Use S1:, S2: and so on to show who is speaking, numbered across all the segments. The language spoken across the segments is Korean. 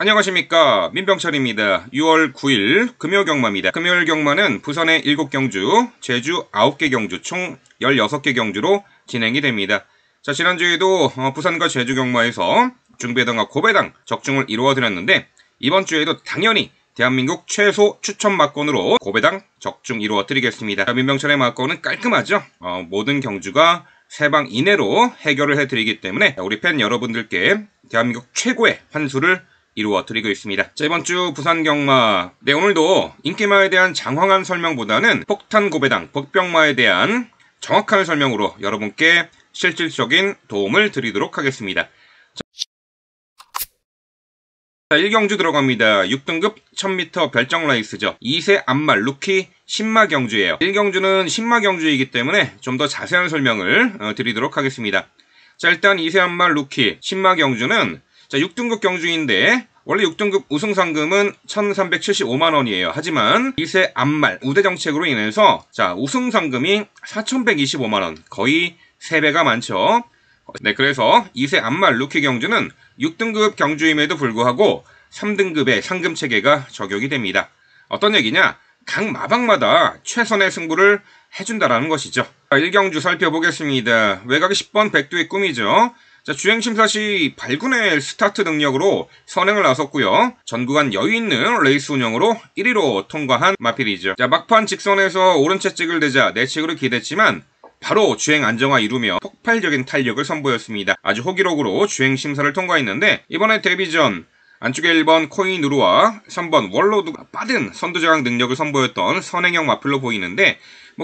S1: 안녕하십니까, 민병철입니다. 6월 9일 금요 경마입니다. 금요일 경마는 부산의 7경주, 제주 9개 경주, 총 16개 경주로 진행이 됩니다. 자, 지난주에도 부산과 제주 경마에서 중배당과 고배당 적중을 이루어드렸는데, 이번 주에도 당연히 대한민국 최소 추천 막건으로 고배당 적중 이루어드리겠습니다. 자, 민병철의 막건은 깔끔하죠. 모든 경주가 3방 이내로 해결을 해드리기 때문에 우리 팬 여러분들께 대한민국 최고의 환수를 이루어드리고 있습니다. 자, 이번 주 부산 경마, 오늘도 인기마에 대한 장황한 설명보다는 폭탄 고배당, 복병마에 대한 정확한 설명으로 여러분께 실질적인 도움을 드리도록 하겠습니다. 자, 1경주 들어갑니다. 6등급 1000m 별정 레이스죠. 2세 암말 루키 신마 경주예요. 1경주는 신마 경주이기 때문에 좀 더 자세한 설명을 드리도록 하겠습니다. 자, 일단 2세 암말 루키 신마 경주는 6등급 경주인데 원래 6등급 우승 상금은 1375만원이에요. 하지만 2세 암말 우대 정책으로 인해서 우승 상금이 4125만원, 거의 3배가 많죠. 네, 그래서 2세 암말 루키 경주는 6등급 경주임에도 불구하고 3등급의 상금 체계가 적용이 됩니다. 어떤 얘기냐? 각 마방마다 최선의 승부를 해준다라는 것이죠. 1경주 살펴보겠습니다. 외곽이 10번 백두의 꿈이죠. 자, 주행심사 시 발군의 스타트 능력으로 선행을 나섰고요. 전 구간 여유있는 레이스 운영으로 1위로 통과한 마필이죠. 자, 막판 직선에서 오른채찍을 대자 내측으로 기댔지만 바로 주행 안정화 이루며 폭발적인 탄력을 선보였습니다. 아주 호기록으로 주행심사를 통과했는데, 이번에 데뷔 전 안쪽에 1번 코이누루와 3번 월로드가 빠른 선두저항 능력을 선보였던 선행형 마필로 보이는데,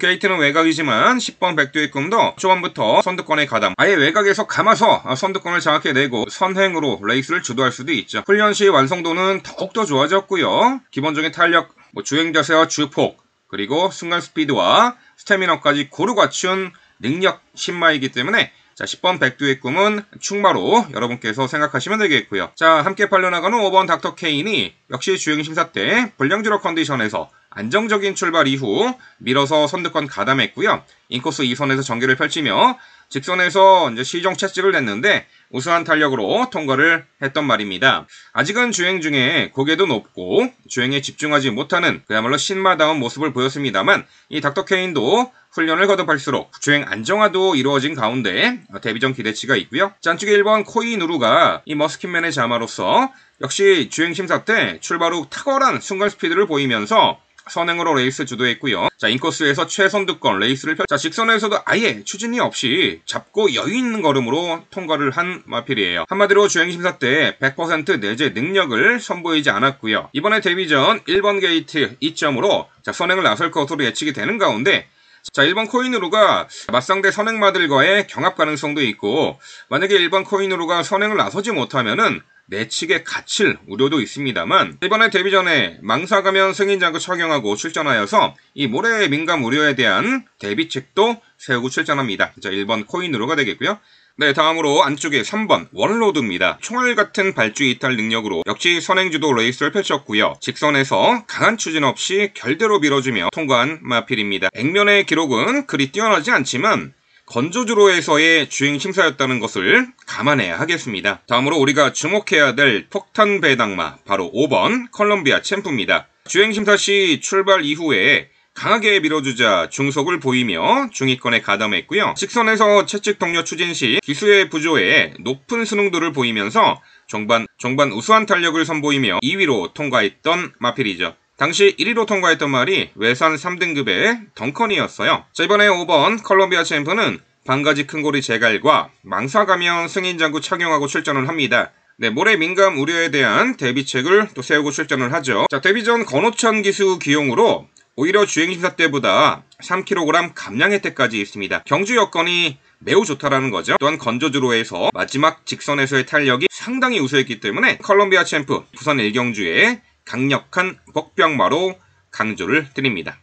S1: 게이트는 외곽이지만 10번 백두의 꿈도 초반부터 선두권에 가담, 아예 외곽에서 감아서 선두권을 장악해내고 선행으로 레이스를 주도할 수도 있죠. 훈련 시 완성도는 더욱더 좋아졌고요. 기본적인 탄력, 주행 자세와 주폭, 그리고 순간 스피드와 스태미너까지 고루 갖춘 능력 신마이기 때문에 10번 백두의 꿈은 충마로 여러분께서 생각하시면 되겠고요. 자, 함께 팔려나가는 5번 닥터 케인이 역시 주행심사 때 불량주로 컨디션에서 안정적인 출발 이후 밀어서 선두권 가담했고요. 인코스 2선에서 전개를 펼치며 직선에서 시종 채찍을 냈는데 우수한 탄력으로 통과를 했던 말입니다. 아직은 주행 중에 고개도 높고 주행에 집중하지 못하는 그야말로 신마다운 모습을 보였습니다만, 이 닥터 케인도 훈련을 거듭할수록 주행 안정화도 이루어진 가운데 데뷔전 기대치가 있고요. 안쪽에 1번 코이누루가 이 머스킨맨의 자마로서 역시 주행심사 때 출발 후 탁월한 순간 스피드를 보이면서 선행으로 레이스 주도했고요. 인코스에서 최선두권 레이스를 직선에서도 아예 추진이 없이 잡고 여유있는 걸음으로 통과를 한 마필이에요. 한마디로 주행심사 때 100% 내재 능력을 선보이지 않았고요. 이번에 데뷔 전 1번 게이트 2점으로 선행을 나설 것으로 예측이 되는 가운데, 1번 코이누루가 맞상대 선행마들과의 경합 가능성도 있고, 만약에 1번 코이누루가 선행을 나서지 못하면은 내측에 갇힐 우려도 있습니다만, 이번에 데뷔 전에 망사가면 승인장구 착용하고 출전하여서 이 모래의 민감 우려에 대한 대비책도 세우고 출전합니다. 1번 코이누루가 되겠고요. 네, 다음으로 안쪽에 3번 월로드입니다. 총알 같은 발주 이탈 능력으로 역시 선행주도 레이스를 펼쳤고요. 직선에서 강한 추진 없이 결대로 밀어주며 통과한 마필입니다. 액면의 기록은 그리 뛰어나지 않지만 건조주로에서의 주행심사였다는 것을 감안해야 하겠습니다. 다음으로 우리가 주목해야 될 폭탄 배당마, 바로 5번 컬럼비아 챔프입니다. 주행심사 시 출발 이후에 강하게 밀어주자 중속을 보이며 중위권에 가담했고요. 직선에서 채찍 동료 추진 시 기수의 부조에 높은 순응도를 보이면서 종반 우수한 탄력을 선보이며 2위로 통과했던 마필이죠. 당시 1위로 통과했던 말이 외산 3등급의 덩컨이었어요. 이번에 5번 컬럼비아 챔프는 반가지 큰고리 제갈과 망사가면 승인장구 착용하고 출전을 합니다. 네, 모래 민감 우려에 대한 대비책을 또 세우고 출전을 하죠. 데뷔 전 건호천 기수 기용으로 오히려 주행심사 때보다 3kg 감량 혜택까지 있습니다. 경주 여건이 매우 좋다라는 거죠. 또한 건조주로에서 마지막 직선에서의 탄력이 상당히 우수했기 때문에 컬럼비아 챔프 부산 1경주에 강력한 복병마로 강조를 드립니다.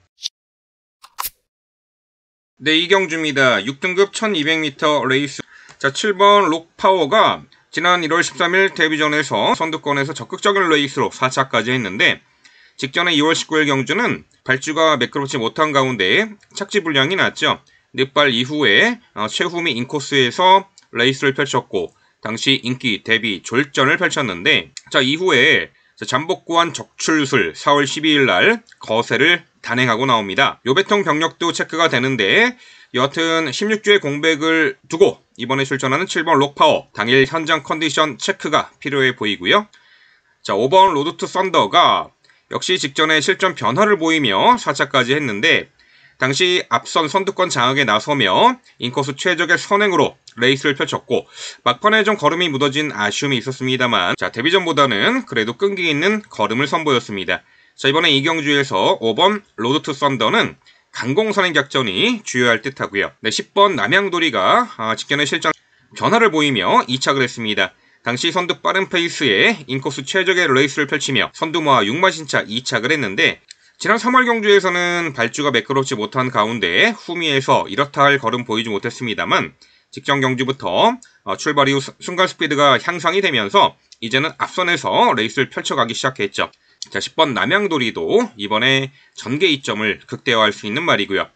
S1: 네, 2경주입니다. 6등급 1200m 레이스. 7번 록파워가 지난 1월 13일 데뷔전에서 선두권에서 적극적인 레이스로 4차까지 했는데, 직전에 2월 19일 경주는 발주가 매끄럽지 못한 가운데 착지 불량이 났죠. 늦발 이후에 최후미 인코스에서 레이스를 펼쳤고, 당시 인기 대비 졸전을 펼쳤는데, 자, 이후에 잠복구한 적출술 4월 12일 날 거세를 단행하고 나옵니다. 요배통 경력도 체크가 되는데, 여하튼 16주의 공백을 두고 이번에 출전하는 7번 록파워 당일 현장 컨디션 체크가 필요해 보이고요. 자, 5번 로드 투 썬더가 역시 직전에 실전 변화를 보이며 4차까지 했는데, 당시 앞선 선두권 장악에 나서며 인코스 최적의 선행으로 레이스를 펼쳤고, 막판에 좀 걸음이 묻어진 아쉬움이 있었습니다만, 자, 데뷔전보다는 그래도 끈기 있는 걸음을 선보였습니다. 자, 이번에 이 경주에서 5번 로드 투 썬더는 강공선행 작전이 주요할 듯하고요. 네, 10번 남양도리가 직전에 실전 변화를 보이며 2착을 했습니다. 당시 선두 빠른 페이스에 인코스 최적의 레이스를 펼치며 선두모와 6마신차 2착을 했는데, 지난 3월 경주에서는 발주가 매끄럽지 못한 가운데 후미에서 이렇다 할 걸음 보이지 못했습니다만, 직전 경주부터 출발 이후 순간 스피드가 향상이 되면서 이제는 앞선에서 레이스를 펼쳐가기 시작했죠. 자, 10번 남양도리도 이번에 전개 이점을 극대화할 수 있는 말이고요.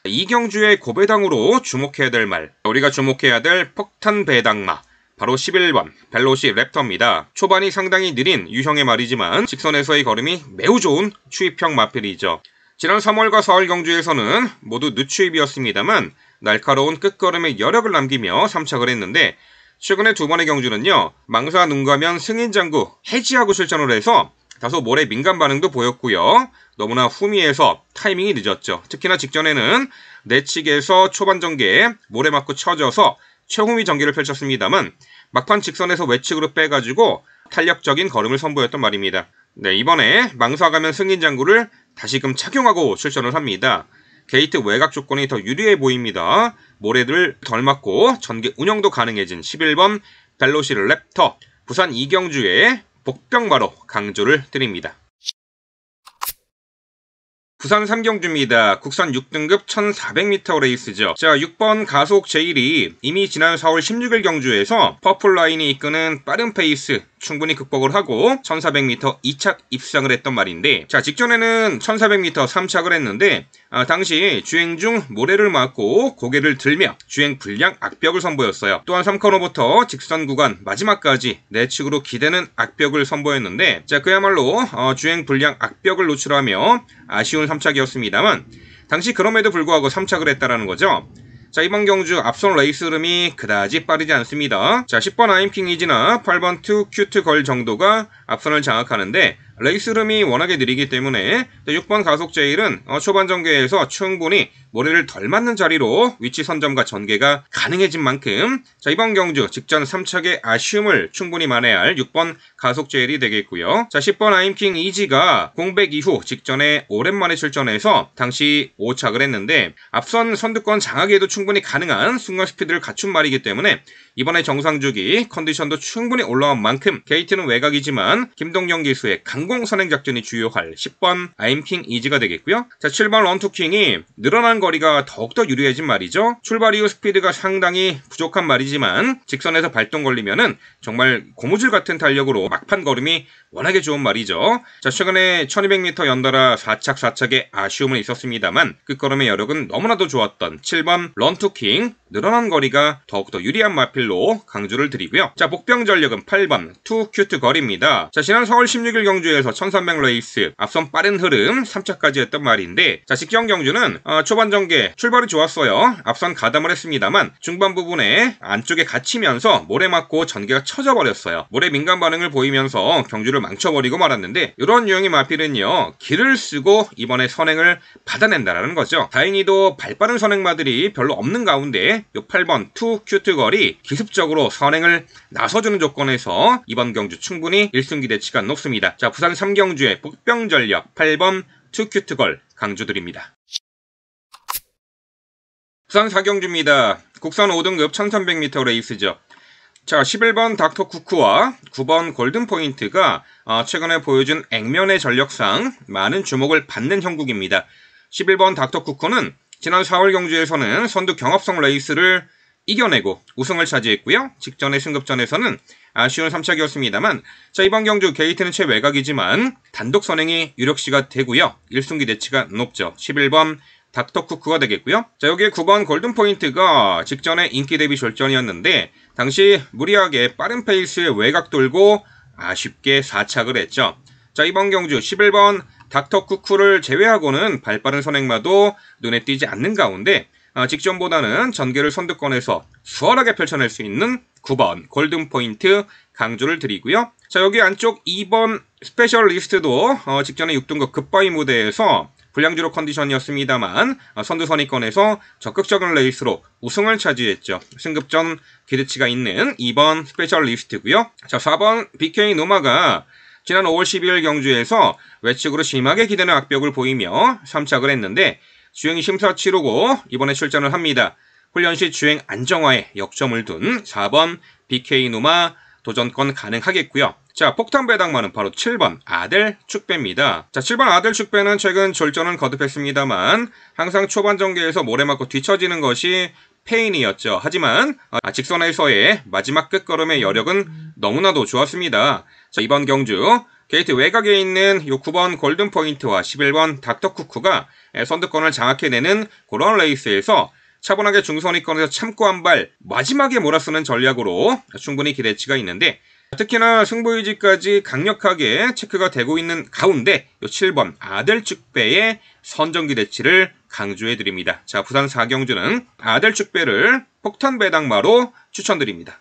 S1: 이 경주의 고배당으로 주목해야 될 말, 우리가 주목해야 될 폭탄 배당마, 바로 11번 벨로시 랩터입니다. 초반이 상당히 느린 유형의 말이지만 직선에서의 걸음이 매우 좋은 추입형 마필이죠. 지난 3월과 4월 경주에서는 모두 늦추입이었습니다만 날카로운 끝걸음에 여력을 남기며 3착을 했는데, 최근에 두 번의 경주는요, 망사 눈가면 승인장구 해지하고 출전을 해서 다소 모래 민감 반응도 보였고요. 너무나 후미에서 타이밍이 늦었죠. 특히나 직전에는 내측에서 초반 전개에 모래 맞고 쳐져서 최후미 전개를 펼쳤습니다만 막판 직선에서 외측으로 빼가지고 탄력적인 걸음을 선보였던 말입니다. 네, 이번에 망사가면 승인장구를 다시금 착용하고 출전을 합니다. 게이트 외곽 조건이 더 유리해 보입니다. 모래를 덜 맞고 전개 운영도 가능해진 11번 벨로시 랩터, 부산 이경주의 복병마로 강조를 드립니다. 부산 3경주입니다. 국산 6등급 1400m 레이스죠. 자, 6번 가속 제1이 이미 지난 4월 16일 경주에서 퍼플 라인이 이끄는 빠른 페이스 충분히 극복을 하고 1400m 2착 입상을 했던 말인데, 자, 직전에는 1400m 3착을 했는데 당시 주행 중 모래를 맞고 고개를 들며 주행 불량 악벽을 선보였어요. 또한 3코너부터 직선 구간 마지막까지 내측으로 기대는 악벽을 선보였는데, 자, 그야말로 주행 불량 악벽을 노출하며 아쉬운 3착이었습니다만 당시 그럼에도 불구하고 3착을 했다라는 거죠. 자, 이번 경주 앞선 레이스 흐름이 그다지 빠르지 않습니다. 자, 10번 아임킹 이지나 8번 투 큐트 걸 정도가 앞선을 장악하는데 레이스 흐름이 워낙에 느리기 때문에 6번 가속 제일은 초반 전개에서 충분히 모래를 덜 맞는 자리로 위치 선점과 전개가 가능해진 만큼, 자, 이번 경주 직전 3착의 아쉬움을 충분히 만회할 6번 가속 제일이 되겠고요. 자, 10번 아임킹 이지가 공백 이후 직전에 오랜만에 출전해서 당시 5착을 했는데 앞선 선두권 장악에도 충분히 가능한 순간 스피드를 갖춘 말이기 때문에 이번에 정상주기 컨디션도 충분히 올라온 만큼 게이트는 외곽이지만 김동영 기수의 강공 선행 작전이 주요할 10번 아임킹 이지가 되겠고요. 자, 7번 런투킹이 늘어난 거리가 더욱더 유리해진 말이죠. 출발 이후 스피드가 상당히 부족한 말이지만 직선에서 발동 걸리면은 정말 고무줄 같은 달력으로 막판 걸음이 워낙에 좋은 말이죠. 자, 최근에 1200m 연달아 4착의 아쉬움은 있었습니다만 끝걸음의 여력은 너무나도 좋았던 7번 런투킹, 늘어난 거리가 더욱더 유리한 마필로 강조를 드리고요. 자, 복병 전력은 8번 투 큐트 걸입니다. 자, 지난 4월 16일 경주에서 1300 레이스 앞선 빠른 흐름 3차까지 했던 말인데, 자, 직전 경주는 초반 전개 출발이 좋았어요. 앞선 가담을 했습니다만 중반 부분에 안쪽에 갇히면서 모래 맞고 전개가 쳐져버렸어요. 모래 민감 반응을 보이면서 경주를 망쳐버리고 말았는데, 이런 유형의 마필은요, 길을 쓰고 이번에 선행을 받아낸다라는 거죠. 다행히도 발빠른 선행마들이 별로 없는 가운데 요 8번 투 큐트 걸이 기습적으로 선행을 나서주는 조건에서 이번 경주 충분히 1승 기대치가 높습니다. 자, 부산 3경주의 복병 전력 8번 투 큐트 걸 강조드립니다. 부산 4경주입니다. 국산 5등급 1300m 레이스죠. 자, 11번 닥터 쿠크와 9번 골든포인트가 최근에 보여준 액면의 전력상 많은 주목을 받는 형국입니다. 11번 닥터 쿠크는 지난 4월 경주에서는 선두 경합성 레이스를 이겨내고 우승을 차지했고요. 직전의 승급전에서는 아쉬운 3착이었습니다만, 자, 이번 경주 게이트는 최외곽이지만 단독 선행이 유력시가 되고요. 1승 기대치가 높죠. 11번 닥터쿠크가 되겠고요. 자, 여기에 9번 골든포인트가 직전에 인기 대비 졸전이었는데 당시 무리하게 빠른 페이스에 외곽 돌고 아쉽게 4착을 했죠. 자, 이번 경주 11번 닥터쿠크를 제외하고는 발빠른 선행마도 눈에 띄지 않는 가운데 직전보다는 전개를 선두권에서 수월하게 펼쳐낼 수 있는 9번 골든포인트 강조를 드리고요. 자, 여기 안쪽 2번 스페셜리스트도 직전에 6등급 급바이 무대에서 불량주로 컨디션이었습니다만 선두선위권에서 적극적인 레이스로 우승을 차지했죠. 승급전 기대치가 있는 2번 스페셜리스트고요. 자, 4번 BK 노마가 지난 5월 12일 경주에서 외측으로 심하게 기대는 악벽을 보이며 3착을 했는데 주행이 심사 치르고 이번에 출전을 합니다. 훈련 시 주행 안정화에 역점을 둔 4번 BK 노마 도전권 가능하겠고요. 자, 폭탄 배당마는 바로 7번 아델 축배입니다. 자, 7번 아델 축배는 최근 졸전은 거듭했습니다만 항상 초반 전개에서 모래 맞고 뒤처지는 것이 페인이었죠. 하지만 직선에서의 마지막 끝걸음의 여력은 너무나도 좋았습니다. 자, 이번 경주 게이트 외곽에 있는 요 9번 골든포인트와 11번 닥터쿠크가 선두권을 장악해내는 그런 레이스에서 차분하게 중선위권에서 참고 한 발 마지막에 몰아쓰는 전략으로 충분히 기대치가 있는데 특히나 승부유지까지 강력하게 체크가 되고 있는 가운데 요 7번 아델 축배의 선정 기대치를 강조해드립니다. 자, 부산 4경주는 아델 축배를 폭탄 배당마로 추천드립니다.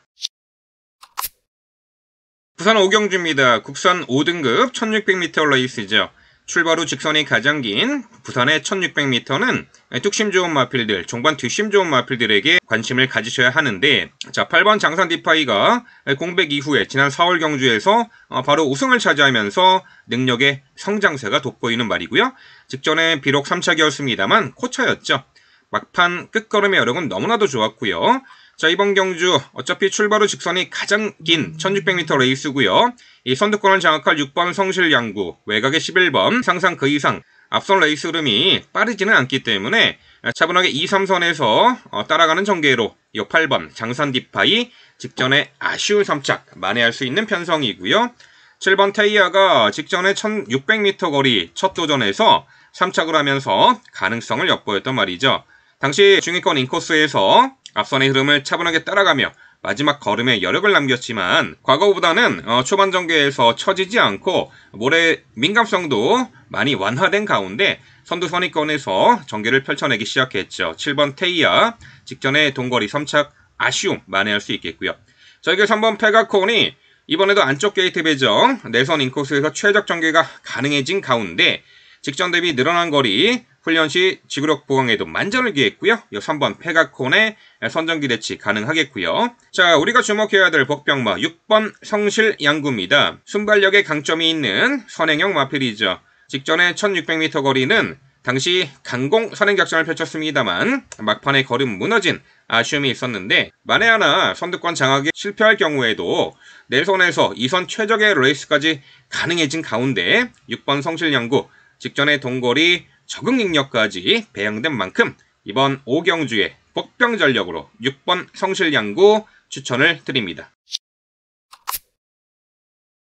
S1: 부산 5경주입니다. 국산 5등급 1600m 레이스죠. 출발 후 직선이 가장 긴 부산의 1600m는 뚝심 좋은 마필들, 종반 뒷심 좋은 마필들에게 관심을 가지셔야 하는데 자, 8번 장산 디파이가 공백 이후에 지난 4월 경주에서 바로 우승을 차지하면서 능력의 성장세가 돋보이는 말이고요. 직전에 비록 3착이었습니다만 코차였죠. 막판 끝걸음의 여력은 너무나도 좋았고요. 자, 이번 경주 어차피 출발 후 직선이 가장 긴 1600m 레이스고요. 이 선두권을 장악할 6번 성실양구, 외곽의 11번 상상 그 이상 앞선 레이스 흐름이 빠르지는 않기 때문에 차분하게 2, 3선에서 따라가는 전개로 이 8번 장산디파이 직전에 아쉬운 3착 만회할 수 있는 편성이고요. 7번 테이아가 직전에 1600m 거리 첫 도전에서 3착을 하면서 가능성을 엿보였단 말이죠. 당시 중위권 인코스에서 앞선의 흐름을 차분하게 따라가며 마지막 걸음에 여력을 남겼지만 과거보다는 초반 전개에서 처지지 않고 모래 민감성도 많이 완화된 가운데 선두 선위권에서 전개를 펼쳐내기 시작했죠. 7번 테이아 직전에 동거리 3착 아쉬움 만회할 수 있겠고요. 자, 여기 3번 페가콘이 이번에도 안쪽 게이트 배정 내선 인코스에서 최적 전개가 가능해진 가운데 직전 대비 늘어난 거리 훈련 시 지구력 보강에도 만전을 기했고요. 이 3번 페가콘의 선정 기대치 가능하겠고요. 자, 우리가 주목해야 될 복병마 6번 성실양구입니다. 순발력에 강점이 있는 선행형 마필이죠. 직전에 1600m 거리는 당시 강공 선행 작전을 펼쳤습니다만 막판에 걸음 무너진 아쉬움이 있었는데 만에 하나 선두권 장악에 실패할 경우에도 내선에서 2선 최적의 레이스까지 가능해진 가운데 6번 성실양구 직전에 동거리 적응 능력까지 배양된 만큼 이번 5경주에 복병 전력으로 6번 성실양구 추천을 드립니다.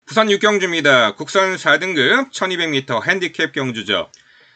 S1: 부산 6경주입니다. 국산 4등급 1200m 핸디캡 경주죠.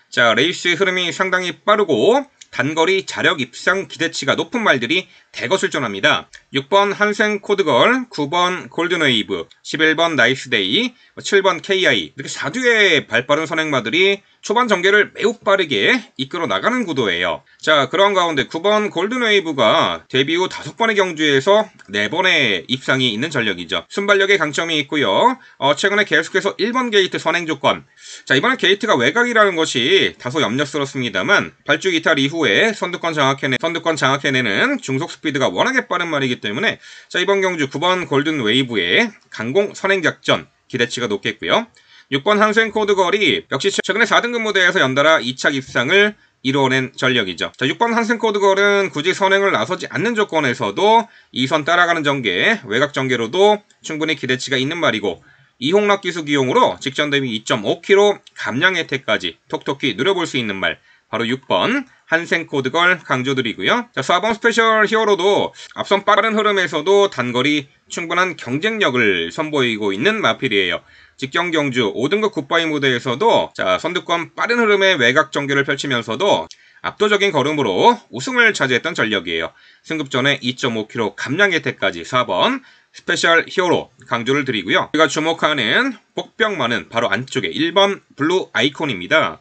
S1: 자, 레이스 흐름이 상당히 빠르고 단거리 자력 입상 기대치가 높은 말들이 대거 출전합니다. 6번 한생 코드걸, 9번 골든웨이브, 11번 나이스데이, 7번 KI 이렇게 4두의 발빠른 선행마들이 초반 전개를 매우 빠르게 이끌어 나가는 구도예요. 자, 그런 가운데 9번 골든웨이브가 데뷔 후 5번의 경주에서 4번의 입상이 있는 전력이죠. 순발력에 강점이 있고요. 최근에 계속해서 1번 게이트 선행 조건. 자, 이번에 게이트가 외곽이라는 것이 다소 염려스럽습니다만 발주 이탈 이후에 선두권 장악해내는 중속 스피드가 워낙에 빠른 말이기 때문에 자, 이번 경주 9번 골든웨이브의 강공 선행 작전 기대치가 높겠고요. 6번 한생 코드걸이 역시 최근에 4등급 무대에서 연달아 2착 입상을 이루어낸 전력이죠. 자, 6번 한생 코드걸은 굳이 선행을 나서지 않는 조건에서도 2선 따라가는 전개, 외곽 전개로도 충분히 기대치가 있는 말이고 이홍락 기수 기용으로 직전 대비 2.5km 감량 혜택까지 톡톡히 누려볼 수 있는 말 바로 6번 한생 코드걸 강조드리고요. 자, 4번 스페셜 히어로도 앞선 빠른 흐름에서도 단거리 충분한 경쟁력을 선보이고 있는 마필이에요. 직경 경주 5등급 굿바이 무대에서도 자, 선두권 빠른 흐름의 외곽 전개를 펼치면서도 압도적인 걸음으로 우승을 차지했던 전력이에요. 승급전에 2.5km 감량 혜택까지 4번 스페셜 히어로 강조를 드리고요. 우리가 주목하는 복병만은 바로 안쪽에 1번 블루 아이콘입니다.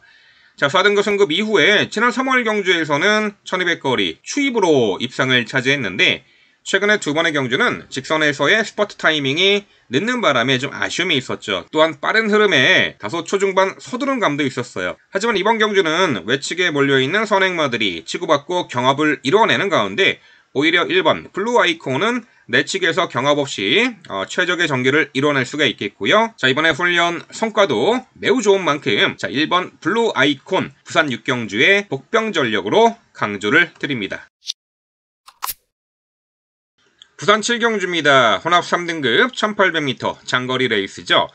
S1: 자, 4등급 승급 이후에 지난 3월 경주에서는 1200거리 추입으로 입상을 차지했는데 최근에 두 번의 경주는 직선에서의 스퍼트 타이밍이 늦는 바람에 좀 아쉬움이 있었죠. 또한 빠른 흐름에 다소 초중반 서두른 감도 있었어요. 하지만 이번 경주는 외측에 몰려있는 선행마들이 치고받고 경합을 이뤄내는 가운데 오히려 1번 블루 아이콘은 내측에서 경합 없이 최적의 전개를 이뤄낼 수가 있겠고요. 자, 이번에 훈련 성과도 매우 좋은 만큼 자 1번 블루 아이콘 부산 6경주의 복병 전력으로 강조를 드립니다. 부산 7경주입니다. 혼합 3등급 1800m 장거리 레이스죠.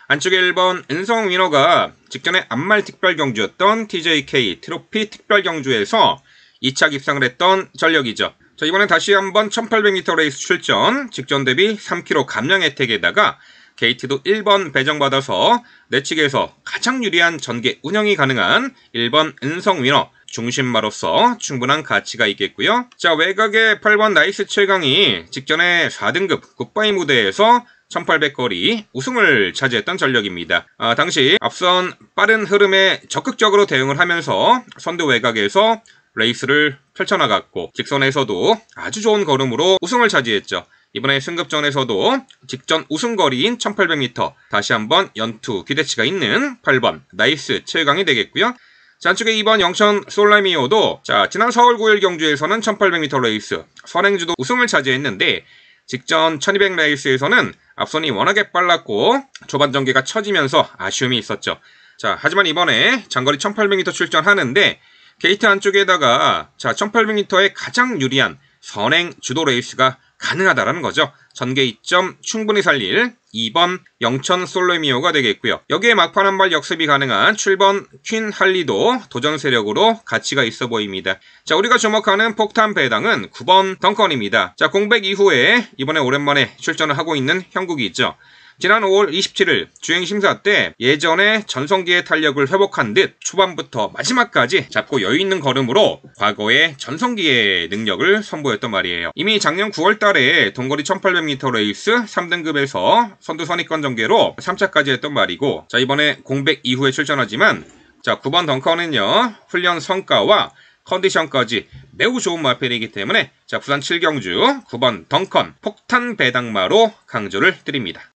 S1: 안쪽에 1번 은성 위너가 직전에 암말 특별경주였던 TJK 트로피 특별경주에서 2착 입상을 했던 전력이죠. 자, 이번엔 다시 한번 1800m 레이스 출전, 직전 대비 3km 감량 혜택에다가 게이트도 1번 배정받아서 내측에서 가장 유리한 전개 운영이 가능한 1번 은성 위너 중심마로서 충분한 가치가 있겠고요. 자, 외곽의 8번 나이스 7강이 직전에 4등급 굿바이 무대에서 1800거리 우승을 차지했던 전력입니다. 당시 앞선 빠른 흐름에 적극적으로 대응을 하면서 선두 외곽에서 레이스를 펼쳐나갔고 직선에서도 아주 좋은 걸음으로 우승을 차지했죠. 이번에 승급전에서도 직전 우승거리인 1800m 다시 한번 연투 기대치가 있는 8번 나이스 7강이 되겠고요. 자, 안쪽에 2번 영천 솔라미오도 자 지난 4월 9일 경주에서는 1800m 레이스 선행주도 우승을 차지했는데 직전 1200 레이스에서는 앞선이 워낙에 빨랐고 초반 전개가 처지면서 아쉬움이 있었죠. 자, 하지만 이번에 장거리 1800m 출전하는데 게이트 안쪽에다가 자 1800m에 가장 유리한 선행 주도 레이스가 가능하다라는 거죠. 전개 이점 충분히 살릴 2번 영천 솔로미오가 되겠고요. 여기에 막판 한 발 역습이 가능한 7번 퀸 할리도 도전 세력으로 가치가 있어 보입니다. 자, 우리가 주목하는 폭탄 배당은 9번 덩컨입니다. 자, 공백 이후에 이번에 오랜만에 출전을 하고 있는 형국이 있죠. 지난 5월 27일 주행심사 때 예전에 전성기의 탄력을 회복한 듯 초반부터 마지막까지 잡고 여유있는 걸음으로 과거의 전성기의 능력을 선보였던 말이에요. 이미 작년 9월 달에 동거리 1800m 레이스 3등급에서 선두 선입권 전개로 3차까지 했던 말이고 자, 이번에 공백 이후에 출전하지만 자 9번 덩컨은요 훈련 성과와 컨디션까지 매우 좋은 마필이기 때문에 자 부산 7경주 9번 덩컨 폭탄 배당마로 강조를 드립니다.